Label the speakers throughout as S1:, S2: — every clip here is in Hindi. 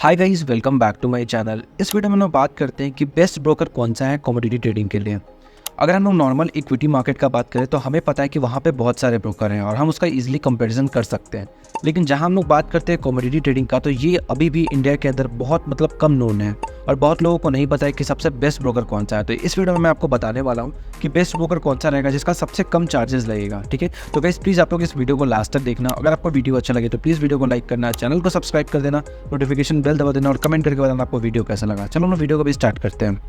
S1: Hi guys, welcome back to my channel. इस वीडियो में हम लोग बात करते हैं कि बेस्ट ब्रोकर कौन सा है कमोडिटी ट्रेडिंग के लिए। अगर हम लोग नॉर्मल इक्विटी मार्केट का बात करें तो हमें पता है कि वहाँ पे बहुत सारे ब्रोकर हैं और हम उसका इजीली कंपैरिजन कर सकते हैं। लेकिन जहाँ हम लोग बात करते हैं कमोडिटी ट्रेडिंग का, तो ये अभी भी इंडिया के अंदर बहुत कम नोन है और बहुत लोगों को नहीं पता है कि सबसे बेस्ट ब्रोकर कौन सा है। तो इस वीडियो में मैं आपको बताने वाला हूँ कि बेस्ट ब्रोकर कौन सा रहेगा जिसका सबसे कम चार्जेस लगेगा। ठीक है, तो गाइस प्लीज़ आप लोग इस वीडियो को लास्ट तक देखना। अगर आपको वीडियो अच्छा लगे तो प्लीज़ वीडियो को लाइक करना, चैनल को सब्सक्राइब कर देना, नोटिफिकेशन बेल दबा देना और कमेंट करके बताना आपको वीडियो कैसा लगा। चलो हम वीडियो को भी स्टार्ट करते हैं।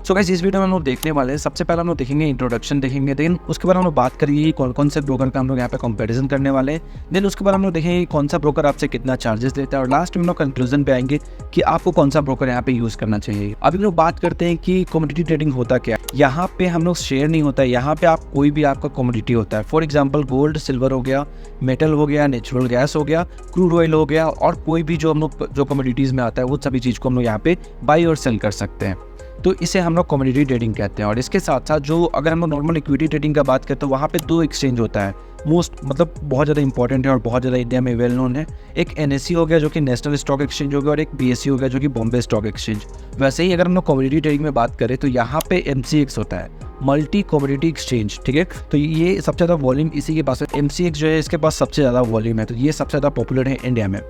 S1: सो गाइस, इस वीडियो में हम लोग देखने वाले हैं, सबसे पहले हम लोग देखेंगे इंट्रोडक्शन देखेंगे, देन उसके बाद हम लोग बात करेंगे कौन कौन से ब्रोकर का हम लोग यहाँ पे कंपैरिजन करने वाले हैं। देन उसके बाद हम लोग देखेंगे कौन सा ब्रोकर आपसे कितना चार्जेस लेता है और लास्ट में हम लोग कंक्लूजन पे आएंगे कि आपको कौन सा ब्रोकर यहाँ पे यूज करना चाहिए। अभी हम लोग बात करते हैं कि कमोडिटी ट्रेडिंग होता क्या है। यहाँ पे हम लोग शेयर नहीं होता है, यहाँ पे आप कोई भी आपका कमोडिटी होता है। फॉर एग्जाम्पल गोल्ड, सिल्वर हो गया, मेटल हो गया, नेचुरल गैस हो गया, क्रूड ऑयल हो गया और कोई भी जो हम लोग जो कमोडिटीज में आता है वो सभी चीज को हम लोग यहाँ पे बाई और सेल कर सकते हैं। तो इसे हम लोग कमोडिटी ट्रेडिंग कहते हैं। और इसके साथ साथ जो अगर हम लोग नॉर्मल इक्विटी ट्रेडिंग का बात करते हैं तो वहाँ पे दो एक्सचेंज होता है, बहुत ज़्यादा इंपॉर्टेंट है और बहुत ज़्यादा इंडिया में वेल नोन है। एक NSE हो गया जो कि नेशनल स्टॉक एक्सचेंज हो गया और एक BSE हो गया जो कि बॉम्बे स्टॉक एक्सचेंज। वैसे ही अगर हम लोग कमोडिटी ट्रेडिंग में बात करें तो यहाँ पे MCX होता है, मल्टी कमोडिटी एक्सचेंज। ठीक है, तो ये सबसे ज़्यादा वॉल्यूम इसी के पास है। MCX जो है इसके पास सबसे ज़्यादा वॉल्यूम है, तो ये सबसे ज़्यादा पॉपुलर है इंडिया में।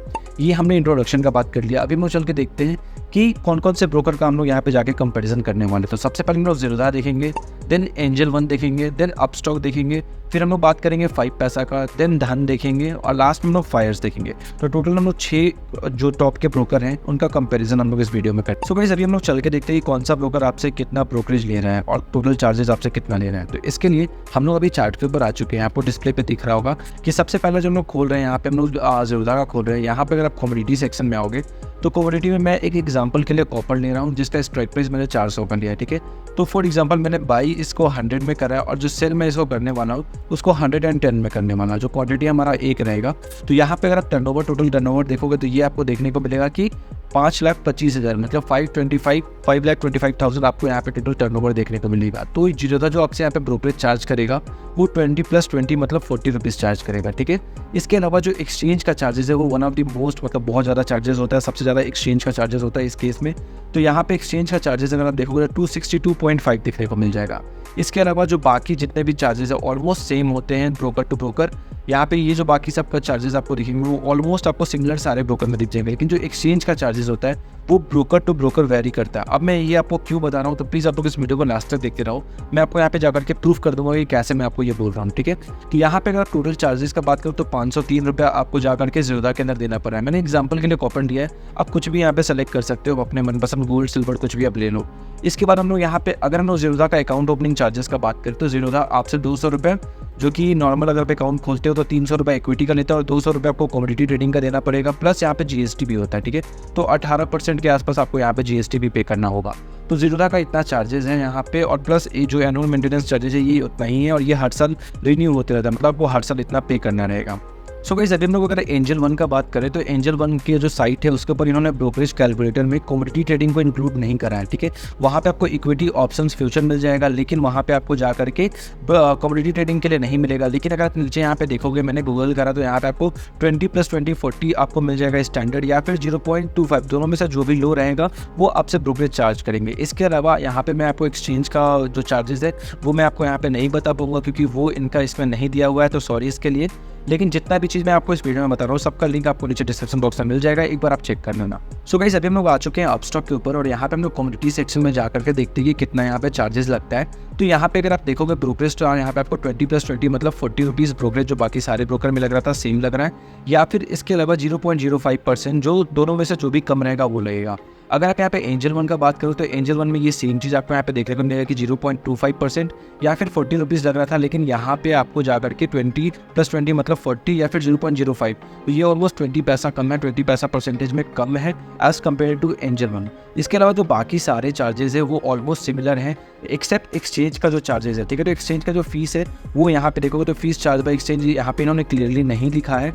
S1: ये हमने इंट्रोडक्शन का बात कर लिया। अभी हम लोग चल के देखते हैं कि कौन कौन से ब्रोकर का हम लोग यहाँ पे जाके कंपैरिजन करने वाले। तो सबसे पहले हम लोग ज़ीरोधा देखेंगे, देन एंजल वन देखेंगे, देन अपस्टॉक देखेंगे, फिर हम लोग बात करेंगे 5 पैसा का, देन धन देखेंगे और लास्ट में हम लोग फायर्स देखेंगे। तो टोटल हम लोग 6 जो टॉप के ब्रोकर हैं उनका कंपैरिजन हम लोग इस वीडियो में करें। सो गाइस, अभी हम लोग चल के देखते हैं कि कौन सा ब्रोकर आपसे कितना ब्रोकरेज ले रहा है और टोटल चार्जेस आपसे कितना ले रहा है। तो इसके लिए हम लोग अभी चार्ट के ऊपर आ चुके हैं। आपको डिस्प्ले पे दिख रहा होगा कि सबसे पहले जो हम लोग खोल रहे हैं यहाँ पे हम लोग ज़ीरोधा का खोल रहे हैं। यहाँ पे अगर आप कमोडिटी सेक्शन में आओगे तो कमोडिटी में मैं एक एग्जांपल के लिए कॉपर ले रहा हूँ जिसका स्ट्राइक प्राइस मैंने 400 का लिया है। ठीक है, तो फॉर एग्जांपल मैंने बाई इसको 100 में करा है और जो सेल मैं इसको करने वाला हूँ उसको 110 में करने वाला, जो क्वांटिटी हमारा एक रहेगा। तो यहाँ पे अगर आप टोटल टर्नओवर देखोगे तो ये आपको देखने को मिलेगा कि 5,25,000 मतलब 5,25,000 आपको यहाँ पे टोटल टर्नओवर देखने को मिलेगा। तो ज़ीरोधा जो आपसे यहाँ पे ब्रोकरेज चार्ज करेगा वो 20 + 20 मतलब 40 रुपीज़ चार्ज करेगा। ठीक है, इसके अलावा जो एक्सचेंज का चार्जेस है वो वन ऑफ द मोस्ट बहुत ज़्यादा चार्जेस होता है, सबसे ज़्यादा एक्सचेंज का चार्जेस होता है इस केस में। तो यहाँ पे एक्सचेंज का चार्जेस अगर आप देखोगे तो 262.5 देखने को मिल जाएगा। इसके अलावा जो बाकी जितने भी चार्जेस है ऑलमोस्ट सेम होते हैं ब्रोकर टू ब्रोकर। यहाँ पे ये जो बाकी सबका चार्जेस आपको दिखेंगे वो ऑलमोस्ट आपको सिमिलर सारे ब्रोकर में दिख जाएंगे, लेकिन जो एक्सचेंज का चार्जेस होता है वो ब्रोकर टू ब्रोकर वेरी करता है। अब मैं ये आपको क्यों बता रहा हूँ तो प्लीज़ आप लोग इस वीडियो को लास्ट तक देखते रहो। मैं आपको यहाँ पे जाकर के प्रूफ कर दूंगा कि कैसे मैं आपको ये बोल रहा हूँ। ठीक है, तो यहाँ पे अगर टोटल चार्जेस का बात करूँ तो 503 रुपया आपको जाकर के ज़ीरोधा के अंदर देना पड़ा है। मैंने एग्जाम्पल के लिए कॉपर दिया है, आप कुछ भी यहाँ पे सेलेक्ट कर सकते हो, अपने मनपसंद गोल्ड सिल्वर कुछ भी आप ले लो। इसके बाद हम लोग यहाँ पे अगर हम लोग ज़ीरोधा का अकाउंट ओपनिंग चार्जेस का बात करें तो ज़ीरोधा आपसे 200 रुपये, जो कि नॉर्मल अगर आप अकाउंट खोलते हो तो 300 रुपये इक्विटी का लेता है और 200 रुपये आपको कमोडिटी ट्रेडिंग का देना पड़ेगा, प्लस यहाँ पे GST भी होता है। ठीक है, तो 18% के आसपास आपको यहाँ पे GST भी पे करना होगा। तो ज़ीरोधा का इतना चार्जेस है यहाँ पे और प्लस ये जो एनुअल मेंटेनेंस चार्जेस है ये उतना ही है और ये हर साल रिन्यू होते रहता है, मतलब आपको हर साल इतना पे करना रहेगा। सो गाइस, अभी हम लोग अगर एंजल वन का बात करें तो एंजल वन की जो साइट है उसके ऊपर इन्होंने ब्रोकरेज कैलकुलेटर में कमोडिटी ट्रेडिंग को इंक्लूड नहीं करा है। ठीक है, वहाँ पे आपको इक्विटी ऑप्शंस फ्यूचर मिल जाएगा, लेकिन वहाँ पे आपको जा करके कमोडिटी ट्रेडिंग के लिए नहीं मिलेगा। लेकिन अगर आप नीचे यहाँ पे देखोगे, मैंने गूगल करा तो यहाँ पे आपको 20 + 20 40 आपको मिल जाएगा स्टैंडर्ड, या फिर 0.25 दोनों में से जो भी लो रहेगा वो आपसे ब्रोकरेज चार्ज करेंगे। इसके अलावा यहाँ पे मैं आपको एक्सचेंज का जो चार्जेस है वो मैं आपको यहाँ पे नहीं बता पाऊंगा क्योंकि वो इनका इसमें नहीं दिया हुआ है, तो सॉरी इसके लिए। लेकिन जितना भी चीज़ मैं आपको इस वीडियो में बता रहा हूँ सबका लिंक आपको नीचे डिस्क्रिप्शन बॉक्स में मिल जाएगा, एक बार आप चेक कर लेना। सो गाइस, अभी हम लोग आ चुके हैं अपस्टॉक के ऊपर और यहाँ पे हम लोग कमोडिटी सेक्शन में जाकर के देखते हैं कि कितना यहाँ पे चार्जेस लगता है। तो यहाँ पे अगर आप देखोगे ब्रोकरेज तो यहाँ पे आपको 20 + 20 मतलब 40 रुपीज़ ब्रोकरेज जो बाकी सारे ब्रोकर में लग रहा था सेम लग रहा है, या फिर इसके अलावा 0.05% जो दोनों में से जो भी कम रहेगा वो लगेगा। अगर आप यहाँ पे एंजल वन का बात करो तो एंजल वन में ये सेम चीज़ आपको यहाँ पे देखने को मिलेगा कि 0.25% या फिर 40 रुपीज़ लग रहा था, लेकिन यहाँ पे आपको जाकर के 20 + 20 मतलब 40 या फिर 0.05, तो ये ऑलमोस्ट 20 पैसा कम है, 20 पैसा परसेंटेज में कम है as compared to Angel One. इसके अलावा जो बाकी सारे चार्जेस है वो ऑलमोस्ट सिमिलर हैं एक्सेप्ट एक्सचेंज का जो चार्जेस है। ठीक है, तो एक्सचेंज का जो फीस है वो यहाँ पे देखोगे तो फीस चार्ज बाई एक्सचेंज यहाँ पे इन्होंने क्लियरली नहीं लिखा है।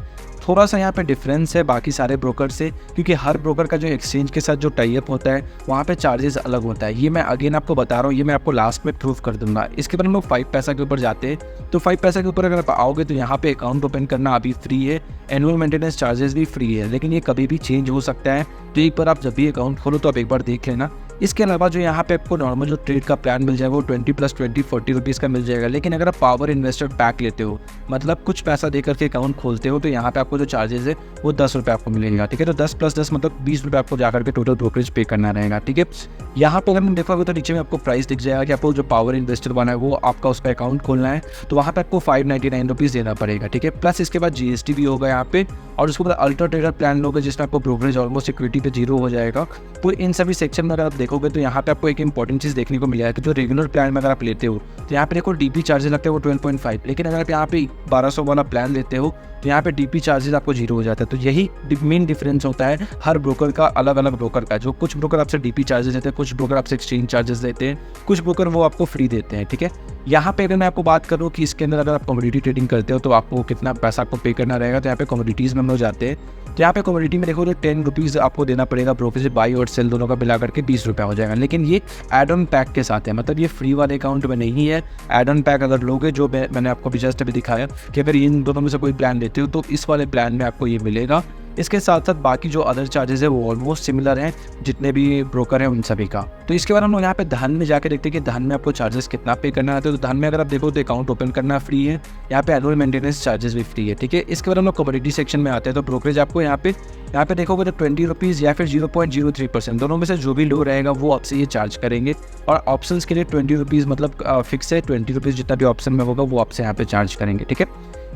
S1: थोड़ा सा यहाँ पे डिफरेंस है बाकी सारे ब्रोकर से, क्योंकि हर ब्रोकर का जो एक्सचेंज के साथ जो टाई अप होता है वहाँ पे चार्जेस अलग होता है। ये मैं अगेन आपको बता रहा हूँ, ये मैं आपको लास्ट में प्रूव कर दूंगा। इसके बाद हम लोग 5 पैसा के ऊपर जाते हैं। तो 5 पैसा के ऊपर अगर आप आओगे तो यहाँ पे अकाउंट ओपन करना अभी फ्री है, एनुअल मेंटेनेंस चार्जेस भी फ्री है, लेकिन ये कभी भी चेंज हो सकता है। तो एक बार आप जब भी अकाउंट खोलो तो आप एक बार देख लेना। इसके अलावा जो यहाँ पे आपको नॉर्मल जो ट्रेड का प्लान मिल जाएगा वो 20+20 40 रुपीज़ का मिल जाएगा। लेकिन अगर आप पावर इन्वेस्टर पैक लेते हो, मतलब कुछ पैसा देकर के अकाउंट खोलते हो, तो यहाँ पे आपको जो चार्जेस है वो 10 रुपये आपको मिलेगा। ठीक है, तो 10+10 मतलब 20 रुपये आपको जाकर के टोटल ब्रोकरेज पे करना रहेगा। ठीक है, यहाँ पर अगर देखोगे तो नीचे में आपको प्राइस दिख जाएगा कि आपको जो पावर इन्वेस्टर बना है वो आपका उस पर अकाउंट खोलना है, तो वहाँ पे आपको 599 रुपीज़ देना पड़ेगा। ठीक है, प्लस इसके बाद GST भी होगा यहाँ पे, और उसके बाद अल्ट्रा ट्रेडर प्लान लोगे जिसमें आपको ब्रोकरेज ऑलमोस्ट सिक्योरिटी पे 0 हो जाएगा। तो इन सभी सेक्शन में अगर आप देखोगे तो यहाँ पे आपको एक इंपॉर्टेंट चीज़ देखने को मिलेगा कि जो रेगुलर प्लान में अगर आप लेते हो तो यहाँ पे देखो DP चार्जेस लगते हैं वो 12.5, लेकिन अगर आप यहाँ पे 1200 वाला प्लान लेते हो तो यहाँ पे DP चार्जेस आपको 0 हो जाता है। तो यही मेन डिफरेंस होता है हर ब्रोकर का, अलग अलग ब्रोकर का। जो कुछ ब्रोकर आपसे DP चार्जेस देते हैं, कुछ ब्रोकर आपसे एक्सचेंज चार्जेस देते हैं, कुछ ब्रोकर वो आपको फ्री देते हैं। ठीक है, यहाँ पे अगर मैं आपको बात करूँ कि इसके अंदर अगर आप कमोडिटी ट्रेडिंग करते हो तो आपको कितना पैसा आपको पे करना रहेगा, तो यहाँ पे कमोडिटीज़ में हम लोग जाते हैं। तो यहाँ पे कमोडिटी में देखो तो 10 रुपीज़ आपको देना पड़ेगा ब्रोकरेज, बाई और सेल दोनों का मिला करके 20 रुपये हो जाएगा। लेकिन ये एड ऑन पैक के साथ है, मतलब ये फ्री वाले अकाउंट में नहीं है। एड ऑन पैक अगर लोगे, जो मैंने आपको भी जस्ट अभी दिखाया कि अगर इन दोनों में से कोई प्लान लेते हो तो इस वाले प्लान में आपको ये मिलेगा। इसके साथ साथ बाकी जो अदर चार्जेस है वो ऑलमोस्ट सिमिलर हैं जितने भी ब्रोकर हैं उन सभी का। तो इसके बाद हम लोग यहाँ पे धन में जाकर देखते हैं कि धन में आपको चार्जेस कितना पे करना है। तो धन में अगर आप देखो तो अकाउंट ओपन करना फ्री है, यहाँ पे एनुअल मेंटेनेंस चार्जेस भी फ्री है। ठीक है, इसके बाद हम लोग कमोडिटी सेक्शन में आते हैं। तो ब्रोकरेज आपको यहाँ पे देखोगे तो 20 रुपीज़ या फिर 0.03%, दोनों में से जो भी लो रहेगा वो आपसे ये चार्ज करेंगे। और ऑप्शंस के लिए 20 रुपीज़ मतलब फिक्स है, 20 रुपीज़ जितना भी ऑप्शन में होगा वो आपसे यहाँ पे चार्ज करेंगे। ठीक है,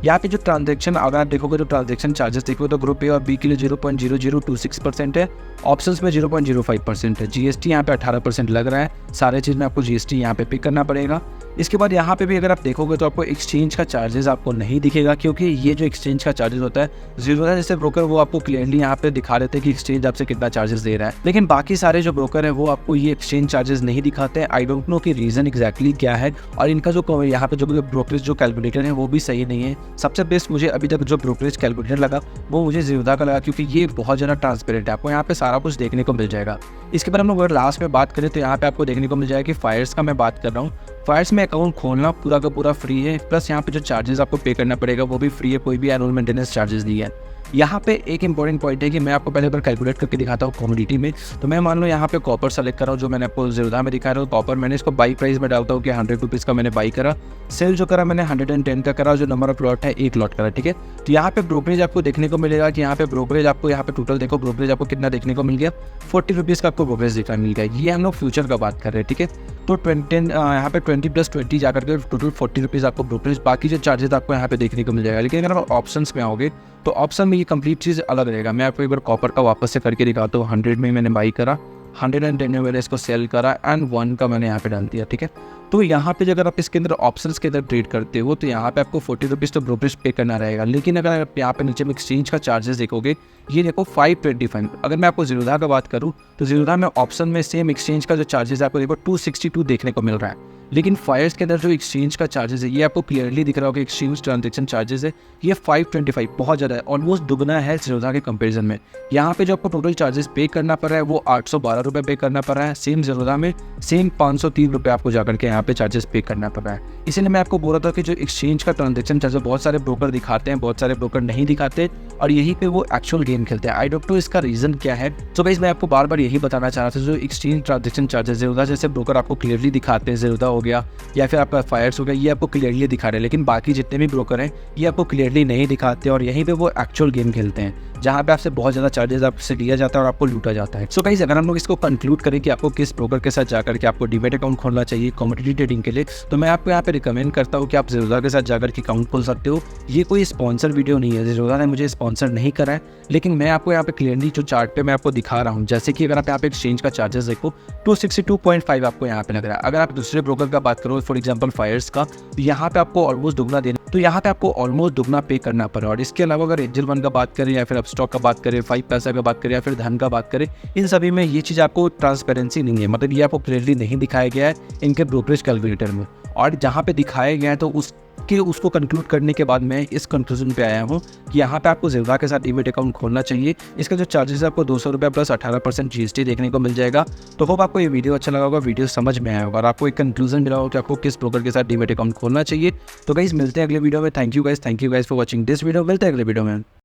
S1: यहाँ पे जो ट्रांजैक्शन अगर आप देखोगे तो ट्रांजैक्शन चार्जेस देखोगे तो ग्रुप ए और बी के लिए 0.0026% है, ऑप्शंस में 0.05% है। GST यहाँ पे 18% लग रहा है, सारे चीज़ में आपको GST यहाँ पे करना पड़ेगा। इसके बाद यहाँ पे भी अगर आप देखोगे तो आपको एक्सचेंज का चार्जेस आपको नहीं दिखेगा, क्योंकि ये जो एक्सचेंज का चार्जेस होता है जीरो है। जैसे ब्रोकर वो आपको क्लियरली यहाँ पे दिखा देते हैं कि एक्सचेंज आपसे कितना चार्जेस दे रहा है, लेकिन बाकी सारे जो ब्रोकर है वो आपको ये एक्सचेंज चार्जेस नहीं दिखाते हैं। आई डोंट नो कि रीज़न एग्जैक्टली क्या है, और इनका जो यहाँ पे जो ब्रोकरेज जो कैलकुलेटर है वो भी सही नहीं है। सबसे बेस्ट मुझे अभी तक जो ब्रोकरेज कैलकुलेटर लगा वो मुझे ज़ीरोधा का लगा, क्योंकि ये बहुत ज़्यादा ट्रांसपेरेंट है, आपको यहाँ पे सारा कुछ देखने को मिल जाएगा। इसके बाद हम लोग अगर लास्ट में बात करें तो यहाँ पे आपको देखने को मिल जाएगा कि फायर्स का मैं बात कर रहा हूँ। फायर्स में अकाउंट खोलना पूरा का पूरा फ्री है, प्लस यहाँ पे जो चार्जेस आपको पे करना पड़ेगा वो भी फ्री है, कोई भी एनुअल मेंटेनेंस चार्जेस नहीं है। यहाँ पे एक इंपॉर्टेंट पॉइंट है कि मैं आपको पहले बार कैलकुलेट करके दिखाता हूँ कमोडिटी में। तो मैं मान लो यहाँ पे कॉपर सेलेक्ट कर रहा हूँ, जो मैंने आपको ज़ीरोधा में दिखा रहा हूँ कॉपर। मैंने इसको बाई प्राइस में डालता हूँ कि 100 रुपीज़ का मैंने बाई करा, सेल जो करा मैंने 110 का करा, जो नंबर ऑफ लॉट है 1 लॉट करा। ठीक है, तो यहाँ पे ब्रोकरेज आपको देखने को मिलेगा कि यहाँ पे ब्रोकरेज आपको यहाँ पे टोटल देखो ब्रोकरेज आपको कितना देखने को मिल गया, 40 रुपीज़ का आपको ब्रोकरेज देखने मिल गया। ये हम लोग फ्यूचर का बात कर रहे हैं। ठीक है, तो 20 यहाँ पे 20+20 जाकर के टोटल 40 रुपीज़ आपको ब्रोकरेज, बाकी जो चार्जेस आपको यहाँ पे देखने को मिल जाएगा। लेकिन अगर आप ऑप्शन में आओगे तो ऑप्शन में ये कंप्लीट चीज़ अलग रहेगा। मैं आपको एक बार कॉपर का वापस से करके दिखाता हूँ। 100 में मैंने बाई करा, 110 में मैंने इसको सेल करा एंड 1 का मैंने यहाँ पे डाल दिया। ठीक है, तो यहाँ पे अगर आप इसके अंदर ऑप्शंस के अंदर ट्रेड करते हो तो यहाँ पे आपको 40 रुपीज़ तो ब्रोकरेज पे करना रहेगा। लेकिन अगर आप यहाँ पे नीचे में एक्सचेंज का चार्जेस देखोगे, ये देखो 525। अगर मैं आपको ज़ीरोधा का बात करूँ तो ज़ीरोधा में ऑप्शन में सेम एक्सचेंज का जो चार्जेस है आपको देखो 262 देखने को मिल रहा है। लेकिन फायर्स के अंदर जो एक्सचेंज का चार्जेस है ये आपको क्लियरली दिख रहा होगा, एक्सचेंज ट्रांजैक्शन चार्जेस है ये 525, बहुत ज़्यादा है, ऑलमोस्ट दुगना है ज़ीरोधा के कंपैरिजन में। यहाँ पे जो आपको टोटल चार्जेस पे करना पड़ रहा है वो 812 रुपये पे करना पड़ रहा है। सेम ज़ीरोधा में सेम 503 रुपये आपको जाकर के यहाँ पे चार्जेस पे करना पड़ रहा है। इसीलिए मैं आपको बोल रहा था कि जो एक्सचेंज का ट्रांजैक्शन चार्जेस बहुत सारे ब्रोकर दिखाते हैं, बहुत सारे ब्रोकर नहीं दिखाते, और यहीं पे वो एक्चुअल गेम खेलते हैं। आई डोंट नो इसका रीज़न क्या है। तो गाइस मैं आपको बार बार यही बताना चाह रहा था, जो एक्सचेंज ट्रांजैक्शन चार्जेस ज़ीरोधा जैसे ब्रोकर आपको क्लियरली दिखाते हैं, ज़ीरोधा हो गया या फिर आपका फायर्स हो गया, ये आपको क्लियरली दिखा रहे हैं। लेकिन बाकी जितने भी ब्रोकर हैं ये आपको क्लियरली नहीं दिखाते, और यहीं पे वो एक्चुअल गेम खेलते हैं जहाँ पे आपसे बहुत ज़्यादा चार्जेस आपसे लिया जाता है और आपको लूटा जाता है। सो गाइस अगर हम लोग इसको कंक्लूड करें कि आपको किस ब्रोकर के साथ जाकर के आपको डीमैट अकाउंट खोलना चाहिए कमोडिटी ट्रेडिंग के लिए, तो मैं आपको यहाँ पे रिकमेंड करता हूँ कि आप ज़ीरोधा के साथ जाकर के अकाउंट खोल सकते हो। ये कोई स्पॉन्सर वीडियो नहीं है, ज़ीरोधा ने मुझे स्पॉन्सर नहीं करा है, लेकिन मैं आपको यहाँ पे क्लियरली जो चार्ट पे मैं आपको दिखा रहा हूँ, जैसे कि अगर आप यहाँ पे एक्सचेंज का चार्जेस देखो 262.5 आपको यहाँ पे लग रहा है। अगर आप दूसरे ब्रोकर का बात करो फॉर एग्जाम्पल फायर्स का, तो यहाँ पे आपको ऑलमोस्ट दुगना देना, तो यहाँ पे आपको ऑलमोस्ट दुगना पे करना पड़ा। और इसके अलावा अगर एंजल वन का बात करें या फिर अपस्टॉक का बात करें, 5 पैसा का बात करें या फिर धन का बात करें, इन सभी में ये चीज़ आपको ट्रांसपेरेंसी नहीं है, मतलब ये आपको क्लियरली नहीं दिखाया गया है इनके ब्रोकरेज कैलकुलेटर में। और जहाँ पे दिखाया गया है तो उस के उसको कंक्लूड करने के बाद मैं इस कंक्लूजन पे आया हूँ कि यहाँ पे आपको ज़िरा के साथ डीमेट अकाउंट खोलना चाहिए। इसका जो चार्जेस है आपको 200 रुपये प्लस 18% GST देखने को मिल जाएगा। तो होप आपको ये वीडियो अच्छा लगा होगा, वीडियो समझ में आया होगा और आपको एक कंक्लूजन मिला होगा कि आपको किस ब्रोकर के साथ डीमेट अकाउंट खोलना चाहिए। तो गाइस मिलते हैं अगले वीडियो में। Thank you guys for watching this video. मिलते हैं अगले वीडियो में।